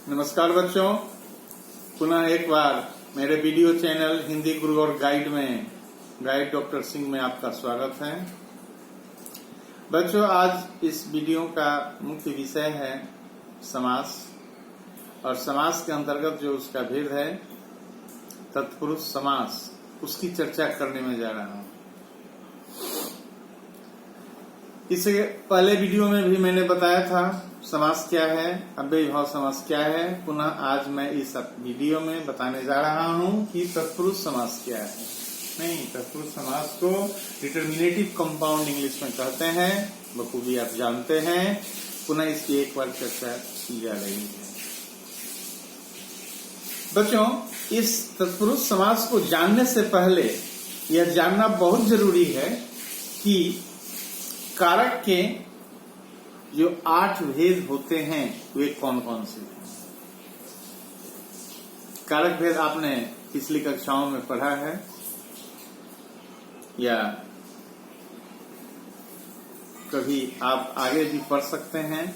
नमस्कार बच्चों, पुनः एक बार मेरे वीडियो चैनल हिंदी गुरु और गाइड में गाइड डॉक्टर सिंह में आपका स्वागत है। बच्चों, आज इस वीडियो का मुख्य विषय है समास, और समास के अंतर्गत जो उसका भेद है तत्पुरुष समास, उसकी चर्चा करने में जा रहा हूं। इससे पहले वीडियो में भी मैंने बताया था समास क्या है, अव्ययी भाव समास क्या है। पुनः आज मैं इस वीडियो में बताने जा रहा हूं कि तत्पुरुष समास क्या है। नहीं, तत्पुरुष समास को डिटर्मिनेटिव कंपाउंड इंग्लिश में कहते हैं, बखूबी आप जानते हैं। पुनः इसकी एक बार चर्चा की जा रही है। बच्चों, इस तत्पुरुष समास को जानने से पहले यह जानना बहुत जरूरी है कि कारक के जो 8 भेद होते हैं वे कौन कौन से हैं। कारक भेद आपने पिछली कक्षाओं में पढ़ा है या कभी आप आगे भी पढ़ सकते हैं,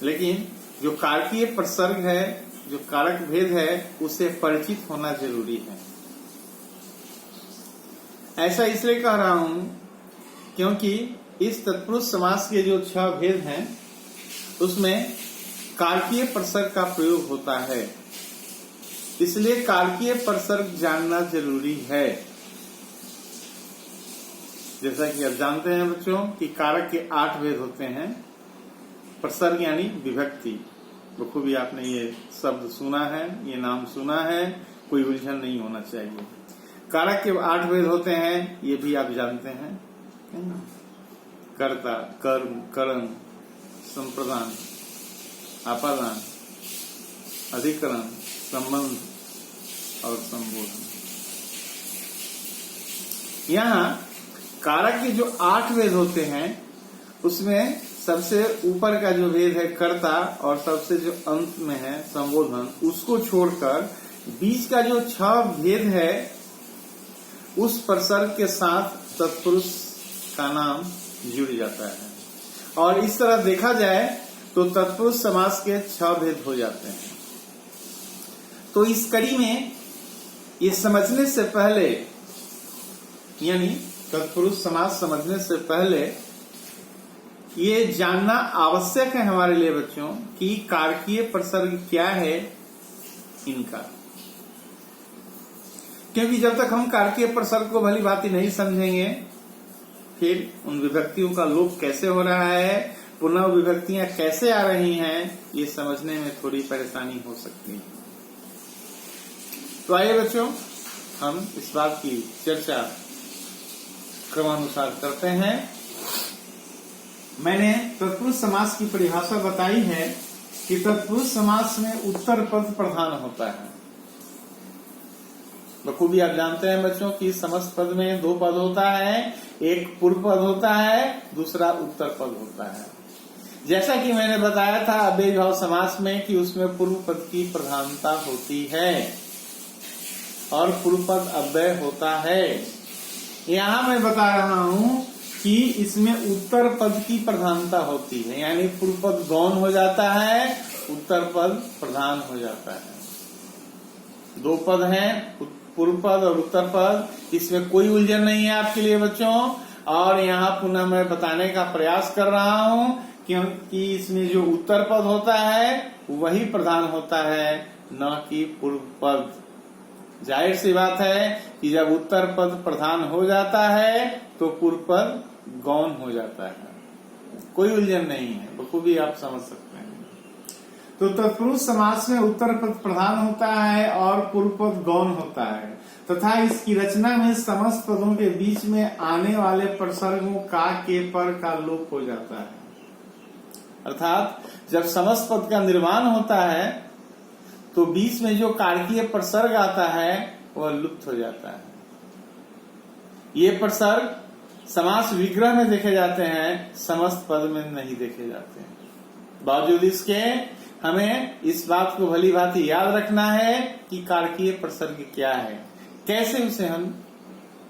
लेकिन जो कारकीय प्रसर्ग है, जो कारक भेद है, उसे परिचित होना जरूरी है। ऐसा इसलिए कह रहा हूं क्योंकि इस तत्पुरुष समास के जो 6 भेद हैं उसमें कारकीय प्रसर्ग का प्रयोग होता है, इसलिए कारकीय प्रसर्ग जानना जरूरी है। जैसा कि आप जानते हैं बच्चों कि कारक के 8 भेद होते हैं। प्रसर्ग यानी विभक्ति, बखूबी आपने ये शब्द सुना है, ये नाम सुना है, कोई उलझन नहीं होना चाहिए। कारक के 8 भेद होते हैं, ये भी आप जानते हैं। कर्ता, कर्म, करण, संप्रदान, आपादान, अधिकरण, संबंध और संबोधन। यहाँ कारक के जो 8 भेद होते हैं उसमें सबसे ऊपर का जो भेद है कर्ता, और सबसे जो अंत में है संबोधन, उसको छोड़कर बीच का जो 6 भेद है उस प्रसर्ग के साथ तत्पुरुष का नाम जुड़ जाता है। और इस तरह देखा जाए तो तत्पुरुष समास के 6 भेद हो जाते हैं। तो इस कड़ी में ये समझने से पहले, यानी तत्पुरुष समास समझने से पहले ये जानना आवश्यक है हमारे लिए बच्चों कि कारकीय प्रसर्ग क्या है इनका। क्योंकि जब तक हम कारकीय प्रसर्ग को भली भांति नहीं समझेंगे, फिर उन विभक्तियों का लोप कैसे हो रहा है, पुनः विभक्तियां कैसे आ रही हैं, ये समझने में थोड़ी परेशानी हो सकती है। तो आइए बच्चों, हम इस बात की चर्चा क्रमानुसार करते हैं। मैंने तत्पुरुष समास की परिभाषा बताई है कि तत्पुरुष समास में उत्तर पद प्रधान होता है। बखूबी आप जानते हैं बच्चों कि समस्त पद में 2 पद होता है, एक पूर्व पद होता है, दूसरा उत्तर पद होता है। जैसा कि मैंने बताया था अव्ययी भाव समास में कि उसमें पूर्व पद की प्रधानता होती है और पूर्व पद अव्यय होता है। यहाँ मैं बता रहा हूं कि इसमें उत्तर पद की प्रधानता होती है, यानी पूर्व पद गौण हो जाता है, उत्तर पद प्रधान हो जाता है। 2 पद हैं, पूर्व पद और उत्तर पद, इसमें कोई उलझन नहीं है आपके लिए बच्चों। और यहाँ पुनः मैं बताने का प्रयास कर रहा हूँ क्योंकि इसमें जो उत्तर पद होता है वही प्रधान होता है, न कि पूर्व पद। जाहिर सी बात है कि जब उत्तर पद प्रधान हो जाता है तो पूर्व पद गौण हो जाता है, कोई उलझन नहीं है, बखूबी आप समझ सकते हैं। तो तत्पुरुष समास में उत्तर पद प्रधान होता है और पूर्व पद गौण होता है, तथा इसकी रचना में समस्त पदों के बीच में आने वाले प्रसर्गों का के पर का लोप हो जाता है। अर्थात जब समस्त पद का निर्माण होता है तो बीच में जो कारकीय प्रसर्ग आता है वह लुप्त हो जाता है। ये प्रसर्ग समास विग्रह में देखे जाते हैं, समस्त पद में नहीं देखे जाते हैं। बावजूद इसके हमें इस बात को भली भांति याद रखना है कि कारकीय प्रसर्ग क्या है, कैसे उसे हम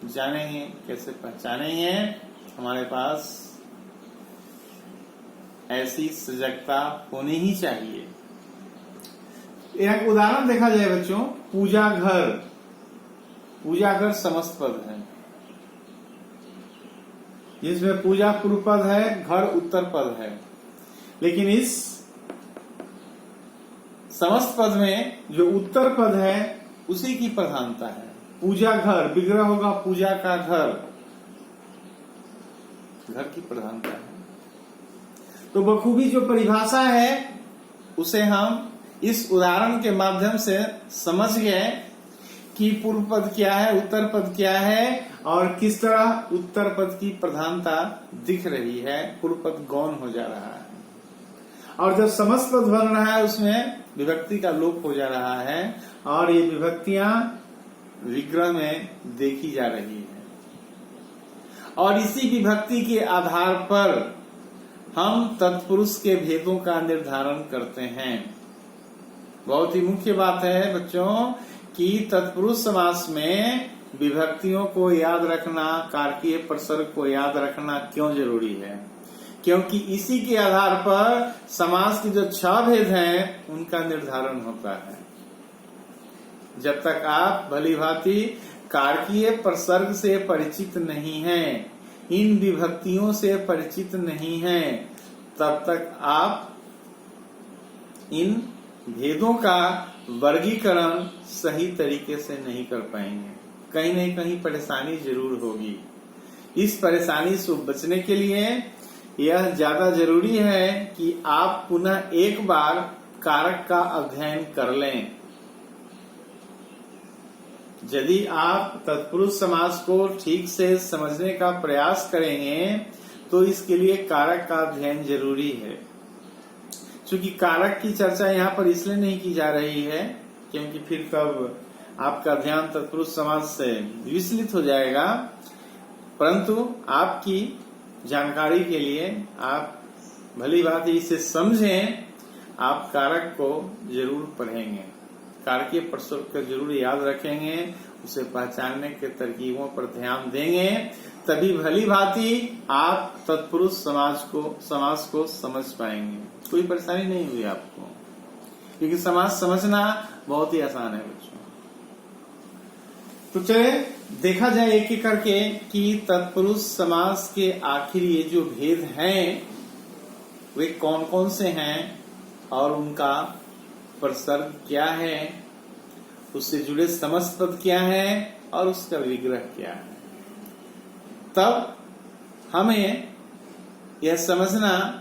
जानेंगे, कैसे पहचानेंगे। हमारे पास ऐसी सजगता होनी ही चाहिए। एक उदाहरण देखा जाए बच्चों, पूजा घर। पूजा घर समस्त पद है, जिसमें पूजा पूर्व पद है, घर उत्तर पद है। लेकिन इस समस्त पद में जो उत्तर पद है उसी की प्रधानता है। पूजा घर, विग्रह होगा पूजा का घर, घर की प्रधानता है। तो बखूबी जो परिभाषा है उसे हम इस उदाहरण के माध्यम से समझ गए कि पूर्व पद क्या है, उत्तर पद क्या है और किस तरह उत्तर पद की प्रधानता दिख रही है, पूर्व पद गौण हो जा रहा है। और जब समस्त पद बन रहा है उसमें विभक्ति का लोप हो जा रहा है और ये विभक्तियां विग्रह में देखी जा रही है। और इसी विभक्ति के आधार पर हम तत्पुरुष के भेदों का निर्धारण करते हैं। बहुत ही मुख्य बात है बच्चों कि तत्पुरुष समास में विभक्तियों को याद रखना, कारकीय प्रसर्ग को याद रखना क्यों जरूरी है? क्योंकि इसी के आधार पर समास के जो 6 भेद हैं उनका निर्धारण होता है। जब तक आप भली भांति कारकीय प्रसर्ग से परिचित नहीं हैं, इन विभक्तियों से परिचित नहीं हैं, तब तक आप इन भेदों का वर्गीकरण सही तरीके से नहीं कर पाएंगे। कहीं न कहीं परेशानी जरूर होगी। इस परेशानी से बचने के लिए यह ज्यादा जरूरी है कि आप पुनः एक बार कारक का अध्ययन कर लें। यदि आप तत्पुरुष समास को ठीक से समझने का प्रयास करेंगे तो इसके लिए कारक का अध्ययन जरूरी है। क्योंकि कारक की चर्चा यहाँ पर इसलिए नहीं की जा रही है क्योंकि फिर तब आपका ध्यान तत्पुरुष समास से विचलित हो जाएगा, परंतु आपकी जानकारी के लिए आप भली बात इसे समझें, आप कारक को जरूर पढ़ेंगे, कारकीय प्रसर्ग को जरूर याद रखेंगे, उसे पहचानने के तरकीबों पर ध्यान देंगे, तभी भली भांति आप तत्पुरुष समास को समझ पाएंगे। कोई परेशानी नहीं हुई आपको, क्योंकि समास समझना बहुत ही आसान है बच्चों। तो चले देखा जाए एक एक करके कि तत्पुरुष समास के आखिर ये जो भेद हैं वे कौन कौन से हैं और उनका प्रसर्ग क्या है, उससे जुड़े समस्त पद क्या है और उसका विग्रह क्या है। तब हमें यह समझना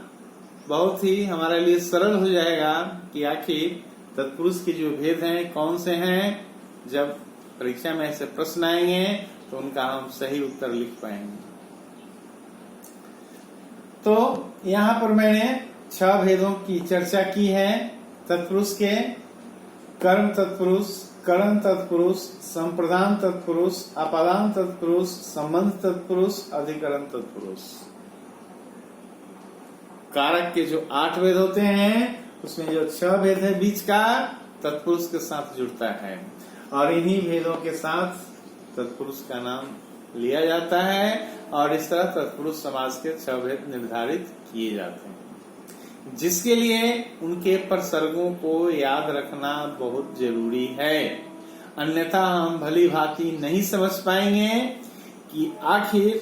बहुत ही हमारे लिए सरल हो जाएगा कि आखिर तत्पुरुष के जो भेद हैं कौन से हैं। जब परीक्षा में ऐसे प्रश्न आएंगे तो उनका हम सही उत्तर लिख पाएंगे। तो यहाँ पर मैंने 6 भेदों की चर्चा की है तत्पुरुष के। कर्म तत्पुरुष, करण तत्पुरुष, संप्रदान तत्पुरुष, अपादान तत्पुरुष, संबंध तत्पुरुष, अधिकरण तत्पुरुष। कारक के जो 8 भेद होते हैं उसमें जो 6 भेद है बीच का तत्पुरुष के साथ जुड़ता है और इन्हीं भेदों के साथ तत्पुरुष का नाम लिया जाता है और इस तरह तत्पुरुष समास के 6 भेद निर्धारित किए जाते हैं, जिसके लिए उनके प्रसर्गों को याद रखना बहुत जरूरी है। अन्यथा हम भली भांति नहीं समझ पाएंगे कि आखिर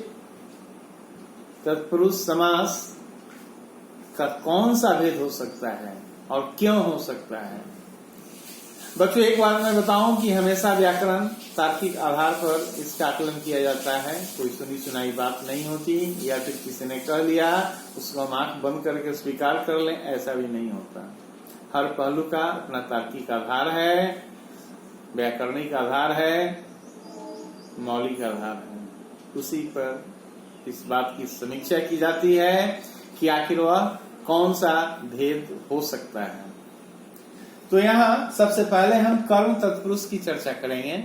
तत्पुरुष समास का कौन सा भेद हो सकता है और क्यों हो सकता है। बच्चों एक बात मैं बताऊं कि हमेशा व्याकरण तार्किक आधार पर इसका आकलन किया जाता है। कोई सुनी सुनाई बात नहीं होती या फिर किसी ने कह लिया उसको हम आंख बंद करके स्वीकार कर लें, ऐसा भी नहीं होता। हर पहलू का अपना तार्किक आधार है, व्याकरणिक आधार है, मौलिक आधार है। उसी पर इस बात की समीक्षा की जाती है कि आखिर वह कौन सा भेद हो सकता है। तो यहाँ सबसे पहले हम कर्म तत्पुरुष की चर्चा करेंगे।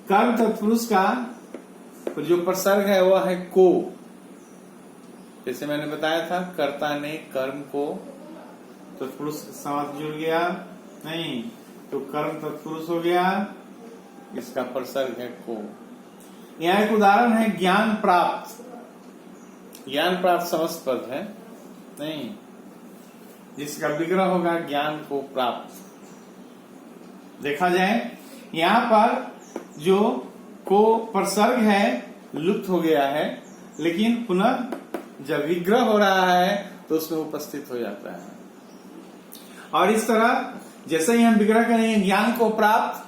कर्म तत्पुरुष का जो प्रसर्ग है वह है को। जैसे मैंने बताया था कर्ता ने कर्म को, तत्पुरुष के साथ जुड़ गया नहीं तो कर्म तत्पुरुष हो गया, इसका प्रसर्ग है को। यहाँ एक उदाहरण है ज्ञान प्राप्त। ज्ञान प्राप्त समस्त पद है नहीं, जिसका विग्रह होगा ज्ञान को प्राप्त। देखा जाए यहाँ पर जो को प्रसर्ग है लुप्त हो गया है, लेकिन पुनः जब विग्रह हो रहा है तो उसमें उपस्थित हो जाता है। और इस तरह जैसे ही हम विग्रह करेंगे ज्ञान को प्राप्त,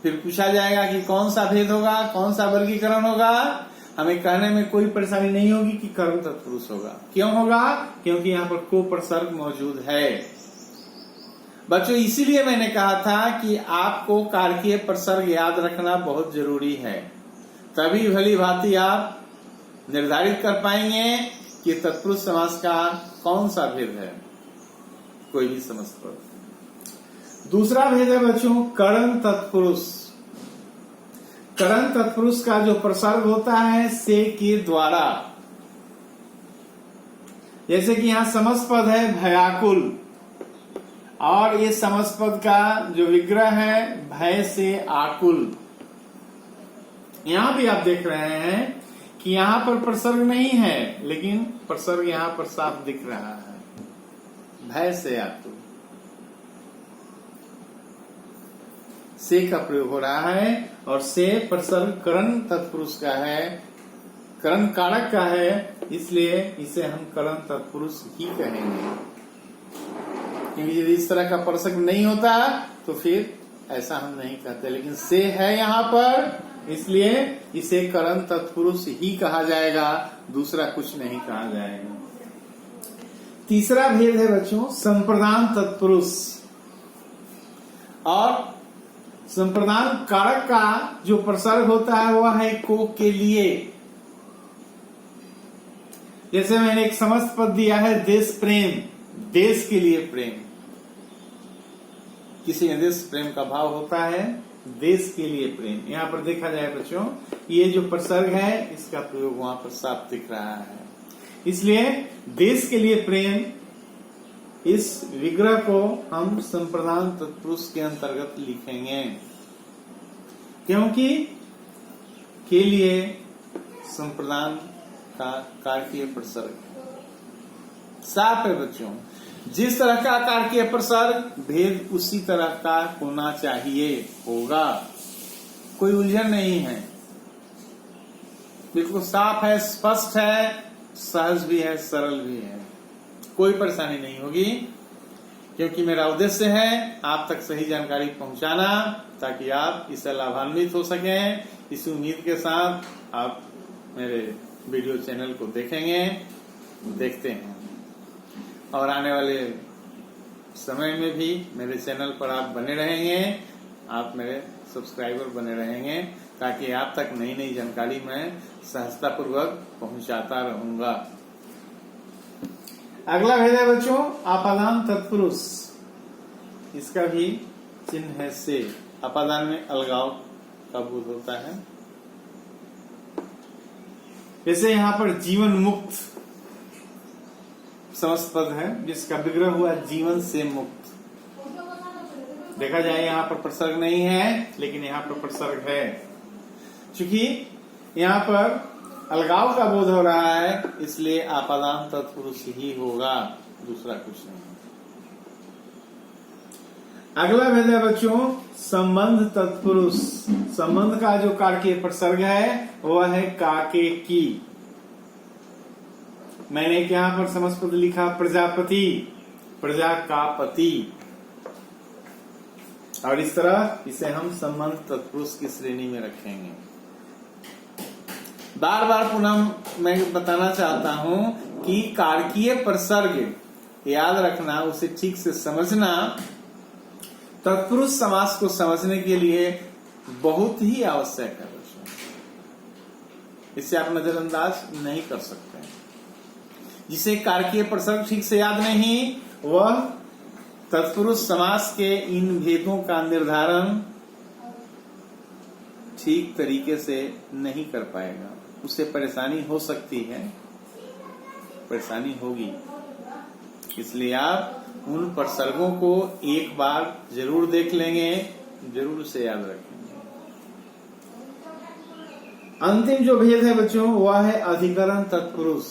फिर पूछा जाएगा कि कौन सा भेद होगा, कौन सा वर्गीकरण होगा, हमें कहने में कोई परेशानी नहीं होगी कि कर्म तत्पुरुष होगा। क्यों होगा? क्योंकि यहाँ पर को प्रसर्ग मौजूद है। बच्चों इसीलिए मैंने कहा था कि आपको कारकीय प्रसर्ग याद रखना बहुत जरूरी है, तभी भली भांति आप निर्धारित कर पाएंगे कि तत्पुरुष समास का कौन सा भेद है, कोई भी समझ पर। दूसरा भेद है बच्चों करण तत्पुरुष। करण तत्पुरुष का जो प्रसर्ग होता है से के द्वारा, जैसे कि यहाँ समस्त है भयाकुल, और ये समस्त का जो विग्रह है भय से आकुल। यहां भी आप देख रहे हैं कि यहाँ पर प्रसर्ग नहीं है, लेकिन प्रसर्ग यहाँ पर साफ दिख रहा है, भय से आकुल। से का प्रयोग हो रहा है और से प्रसर्ग करण तत्पुरुष का है, करण कारक का है, इसलिए इसे हम करण तत्पुरुष ही कहेंगे। क्योंकि यदि इस तरह का प्रसंग नहीं होता तो फिर ऐसा हम नहीं कहते, लेकिन से है यहाँ पर, इसलिए इसे करण तत्पुरुष ही कहा जाएगा, दूसरा कुछ नहीं कहा जाएगा। तीसरा भेद है बच्चों संप्रदान तत्पुरुष। और संप्रदान कारक का जो प्रसर्ग होता है वह है को के लिए। जैसे मैंने एक समस्त पद दिया है देश प्रेम, देश के लिए प्रेम। किसी देश प्रेम का भाव होता है, देश के लिए प्रेम। यहाँ पर देखा जाए बच्चों, ये जो प्रसर्ग है इसका प्रयोग वहां पर साफ दिख रहा है, इसलिए देश के लिए प्रेम, इस विग्रह को हम संप्रदान तत्पुरुष के अंतर्गत लिखेंगे, क्योंकि के लिए संप्रदान का कारकीय प्रसर्ग साफ है बच्चों। जिस तरह का कारकीय प्रसर्ग भेद उसी तरह का होना चाहिए, होगा, कोई उलझन नहीं है, बिल्कुल साफ है, स्पष्ट है, सहज भी है, सरल भी है, कोई परेशानी नहीं होगी। क्योंकि मेरा उद्देश्य है आप तक सही जानकारी पहुंचाना, ताकि आप इससे लाभान्वित हो सकें। इस उम्मीद के साथ आप मेरे वीडियो चैनल को देखेंगे, देखते हैं, और आने वाले समय में भी मेरे चैनल पर आप बने रहेंगे, आप मेरे सब्सक्राइबर बने रहेंगे, ताकि आप तक नई नई जानकारी मैं सहजतापूर्वक पहुंचाता रहूंगा। अगला भेद है बच्चों अपादान तत्पुरुष। इसका भी चिन्ह है से। अपादान में अलगाव का बोध होता है। जैसे यहाँ पर जीवन मुक्त समस्त पद है, जिसका विग्रह हुआ जीवन से मुक्त। देखा जाए यहाँ पर प्रसर्ग नहीं है, लेकिन यहाँ पर प्रसर्ग है। चूंकि यहाँ पर अलगाव का बोध हो रहा है, इसलिए आपादान तत्पुरुष ही होगा, दूसरा कुछ नहीं। अगला भेद है बच्चों संबंध तत्पुरुष। संबंध का जो कारकीय प्रसर्ग है वह है काके की। मैंने यहाँ पर समस्त पद लिखा प्रजापति, प्रजा का पति, और इस तरह इसे हम संबंध तत्पुरुष की श्रेणी में रखेंगे। बार बार पुनः मैं बताना चाहता हूं कि कारकीय प्रसर्ग याद रखना, उसे ठीक से समझना तत्पुरुष समास को समझने के लिए बहुत ही आवश्यक है बच्चों। इसे आप नजरअंदाज नहीं कर सकते। जिसे कारकीय प्रसर्ग ठीक से याद नहीं, वह तत्पुरुष समास के इन भेदों का निर्धारण ठीक तरीके से नहीं कर पाएगा। उसे परेशानी हो सकती है, परेशानी होगी। इसलिए आप उन प्रसर्गों को एक बार जरूर देख लेंगे, जरूर उसे याद रखेंगे। अंतिम जो भेद है बच्चों वह है अधिकरण तत्पुरुष।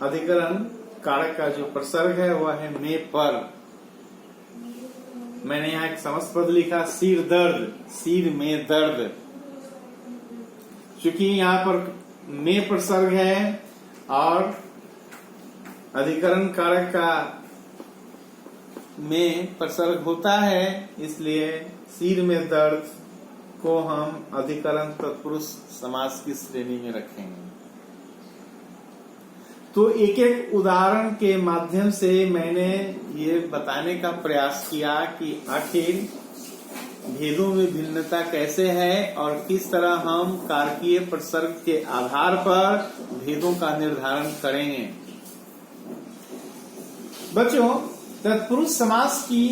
अधिकरण कारक का जो प्रसर्ग है वह है में पर। मैंने यहाँ एक समस्त पद लिखा, सिर दर्द, सिर में दर्द। क्योंकि यहाँ पर में प्रसर्ग है और अधिकरण कारक का में प्रसर्ग होता है, इसलिए सिर में दर्द को हम अधिकरण तत्पुरुष समास की श्रेणी में रखेंगे। तो एक एक उदाहरण के माध्यम से मैंने ये बताने का प्रयास किया कि आखिर भेदों में भिन्नता कैसे है और किस तरह हम कारकीय प्रसर्ग के आधार पर भेदों का निर्धारण करेंगे। बच्चों, तत्पुरुष समास की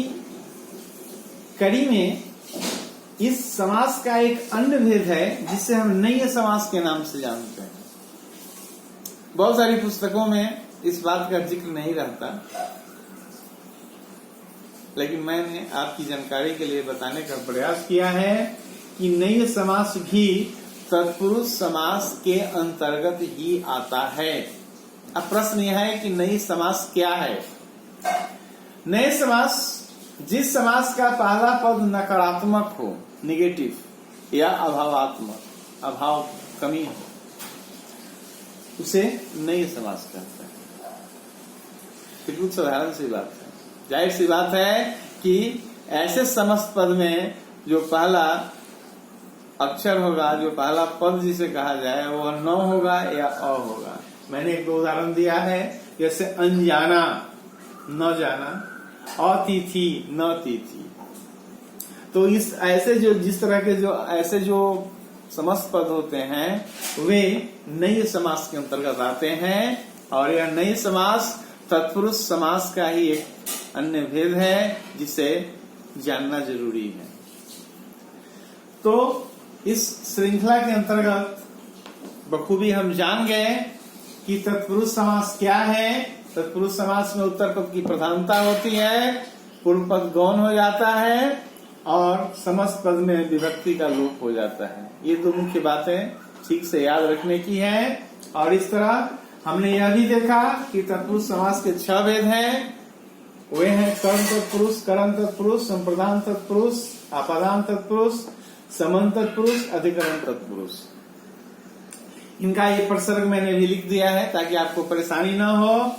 कड़ी में इस समास का एक अन्य भेद है जिसे हम नैय समास के नाम से जानते हैं। बहुत सारी पुस्तकों में इस बात का जिक्र नहीं रहता, लेकिन मैंने आपकी जानकारी के लिए बताने का प्रयास किया है कि नैय समास भी तत्पुरुष समास के अंतर्गत ही आता है। अब प्रश्न यह है कि नैय समास क्या है? नैय समास जिस समास का पहला पद नकारात्मक हो, निगेटिव, या अभावात्मक, अभाव कमी हो, उसे नैय समास कहते हैं। बिल्कुल साधारण सी बात है। जाहिर सी बात है कि ऐसे समस्त पद में जो पहला अक्षर होगा, जो पहला पद जिसे कहा जाए, वह न होगा या अ होगा। मैंने एक दो उदाहरण दिया है, जैसे अनजाना, न जाना, अतिथि, न तिथि। तो इस ऐसे जो जिस तरह के जो ऐसे जो समस्त पद होते हैं वे नैय समास के अंतर्गत आते हैं, और यह नैय समास तत्पुरुष समास का ही एक अन्य भेद है जिसे जानना जरूरी है। तो इस श्रृंखला के अंतर्गत बखूबी हम जान गए कि तत्पुरुष समास क्या है। तत्पुरुष समास में उत्तर पद की प्रधानता होती है, पूर्व पद गौण हो जाता है और समस्त पद में विभक्ति का लोप हो जाता है। ये दो मुख्य बातें ठीक से याद रखने की है। और इस तरह हमने यह भी देखा कि तत्पुरुष समास के 6 भेद हैं। वे हैं कर्म तत्पुरुष, कर्म तत्पुरुष, संप्रदान तत्पुरुष, आपादान तत्पुरुष, समन तत्पुरुष, अधिकरण तत्पुरुष। इनका ये प्रसर्ग मैंने भी लिख दिया है ताकि आपको परेशानी न हो।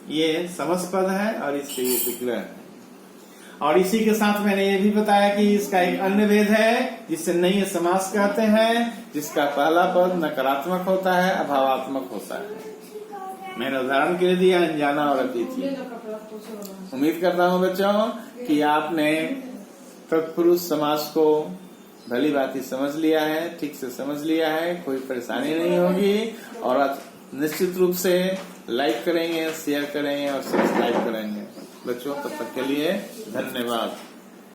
ये समस्त पद है और इसके ये विग्रह है। और इसी के साथ मैंने ये भी बताया कि इसका एक अन्य भेद है जिसे नैय समास कहते हैं, जिसका पहला पद नकारात्मक होता है, अभावात्मक होता है। मैंने उदाहरण के लिए दिया अनजाना और अतिथि। उम्मीद करता हूँ बच्चों कि आपने तत्पुरुष समास को भली भांति समझ लिया है, ठीक से समझ लिया है, कोई परेशानी नहीं होगी। और आप निश्चित रूप से लाइक करेंगे, शेयर करेंगे और सब्सक्राइब करेंगे। बच्चों, तब तक के लिए धन्यवाद।